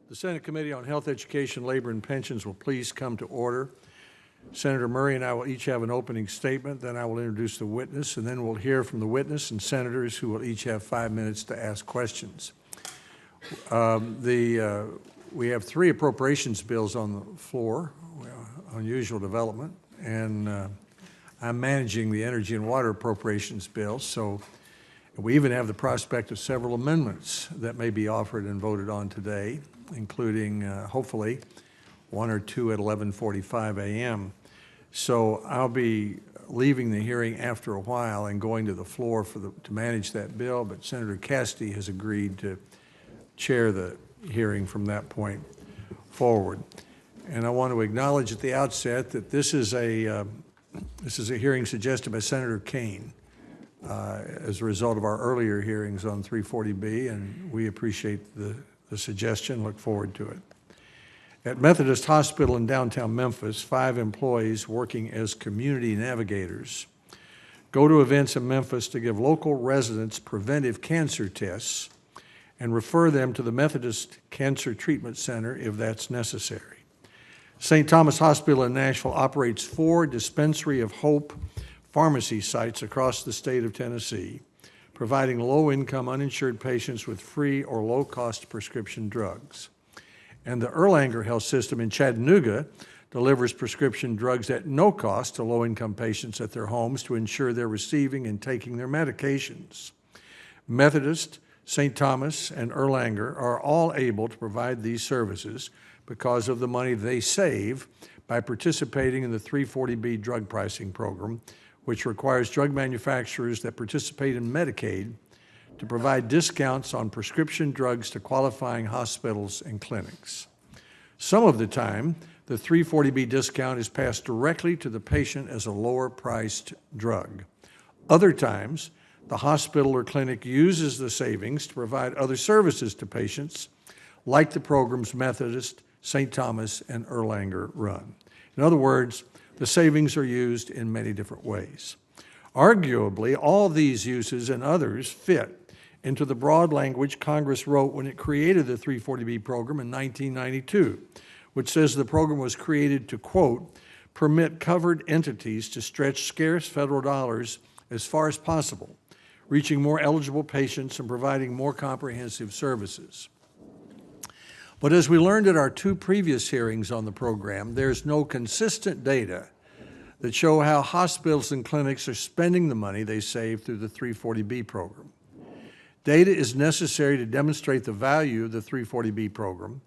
The Senate Committee on Health, Education, Labor, and Pensions will please come to order. Senator Murray and I will each have an opening statement, then I will introduce the witness, and then we'll hear from the witness and senators who will each have 5 minutes to ask questions. We have 3 appropriations bills on the floor, unusual development, and I'm managing the energy and water appropriations bill, so we even have the prospect of several amendments that may be offered and voted on today, including, hopefully, 1 or 2 at 11:45 a.m. So I'll be leaving the hearing after a while and going to the floor to manage that bill, but Senator Cassidy has agreed to chair the hearing from that point forward. And I want to acknowledge at the outset that this is a hearing suggested by Senator Kaine as a result of our earlier hearings on 340B, and we appreciate the suggestion, look forward to it. At Methodist Hospital in downtown Memphis, 5 employees working as community navigators go to events in Memphis to give local residents preventive cancer tests and refer them to the Methodist Cancer Treatment Center if that's necessary. St. Thomas Hospital in Nashville operates 4 Dispensary of Hope pharmacy sites across the state of Tennessee, providing low-income uninsured patients with free or low-cost prescription drugs. And the Erlanger Health System in Chattanooga delivers prescription drugs at no cost to low-income patients at their homes to ensure they're receiving and taking their medications. Methodist, St. Thomas, and Erlanger are all able to provide these services because of the money they save by participating in the 340B drug pricing program, which requires drug manufacturers that participate in Medicaid to provide discounts on prescription drugs to qualifying hospitals and clinics. Some of the time, the 340B discount is passed directly to the patient as a lower-priced drug. Other times, the hospital or clinic uses the savings to provide other services to patients, like the programs Methodist, St. Thomas, and Erlanger run. In other words, the savings are used in many different ways. Arguably, all these uses and others fit into the broad language Congress wrote when it created the 340B program in 1992, which says the program was created to, quote, permit covered entities to stretch scarce federal dollars as far as possible, reaching more eligible patients and providing more comprehensive services. But as we learned at our 2 previous hearings on the program, there's no consistent data that show how hospitals and clinics are spending the money they save through the 340B program. Data is necessary to demonstrate the value of the 340B program,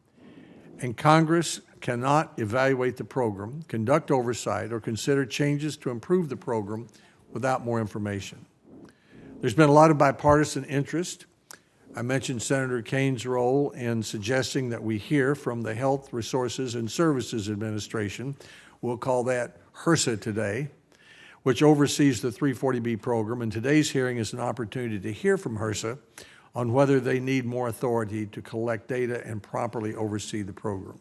and Congress cannot evaluate the program, conduct oversight, or consider changes to improve the program without more information. There's been a lot of bipartisan interest. I mentioned Senator Kaine's role in suggesting that we hear from the Health Resources and Services Administration, we'll call that HRSA today, which oversees the 340B program, and today's hearing is an opportunity to hear from HRSA on whether they need more authority to collect data and properly oversee the program.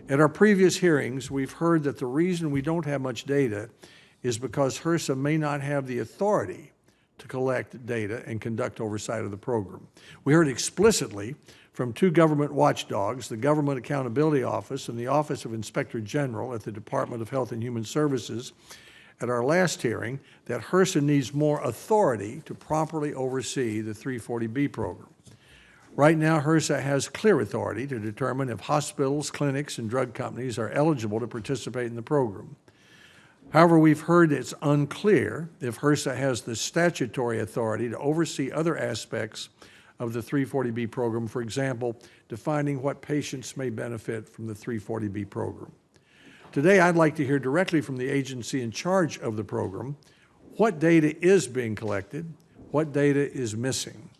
At our previous hearings, we've heard that the reason we don't have much data is because HRSA may not have the authority to collect data and conduct oversight of the program. We heard explicitly from 2 government watchdogs, the Government Accountability Office and the Office of Inspector General at the Department of Health and Human Services at our last hearing, that HRSA needs more authority to properly oversee the 340B program. Right now, HRSA has clear authority to determine if hospitals, clinics, and drug companies are eligible to participate in the program. However, we've heard it's unclear if HRSA has the statutory authority to oversee other aspects of the 340B program, for example, defining what patients may benefit from the 340B program. Today, I'd like to hear directly from the agency in charge of the program what data is being collected, what data is missing.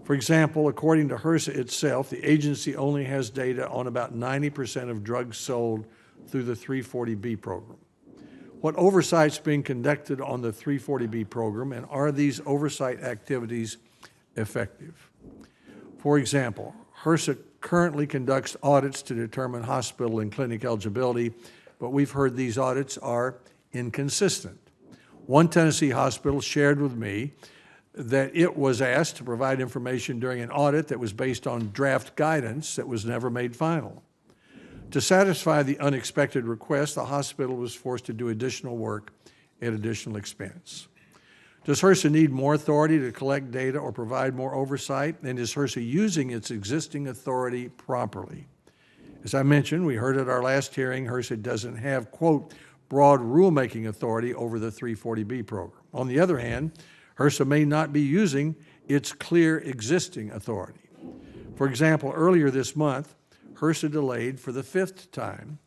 For example, according to HRSA itself, the agency only has data on about 90% of drugs sold through the 340B program. What oversight is being conducted on the 340B program, and are these oversight activities effective? For example, HRSA currently conducts audits to determine hospital and clinic eligibility, but we've heard these audits are inconsistent. One Tennessee hospital shared with me that it was asked to provide information during an audit that was based on draft guidance that was never made final. To satisfy the unexpected request, the hospital was forced to do additional work at additional expense. Does HRSA need more authority to collect data or provide more oversight? And is HRSA using its existing authority properly? As I mentioned, we heard at our last hearing, HRSA doesn't have, quote, broad rulemaking authority over the 340B program. On the other hand, HRSA may not be using its clear existing authority. For example, earlier this month, HRSA delayed for the 5th time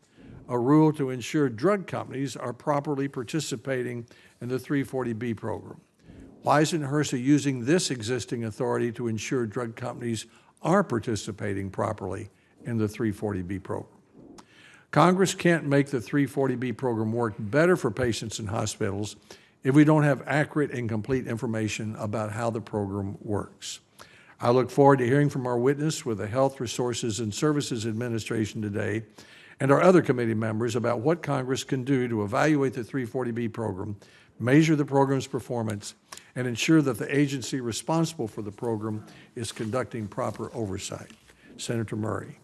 a rule to ensure drug companies are properly participating in the 340B program. Why isn't HRSA using this existing authority to ensure drug companies are participating properly in the 340B program? Congress can't make the 340B program work better for patients and hospitals if we don't have accurate and complete information about how the program works. I look forward to hearing from our witness with the Health Resources and Services Administration today and our other committee members about what Congress can do to evaluate the 340B program, measure the program's performance, and ensure that the agency responsible for the program is conducting proper oversight. Senator Murray.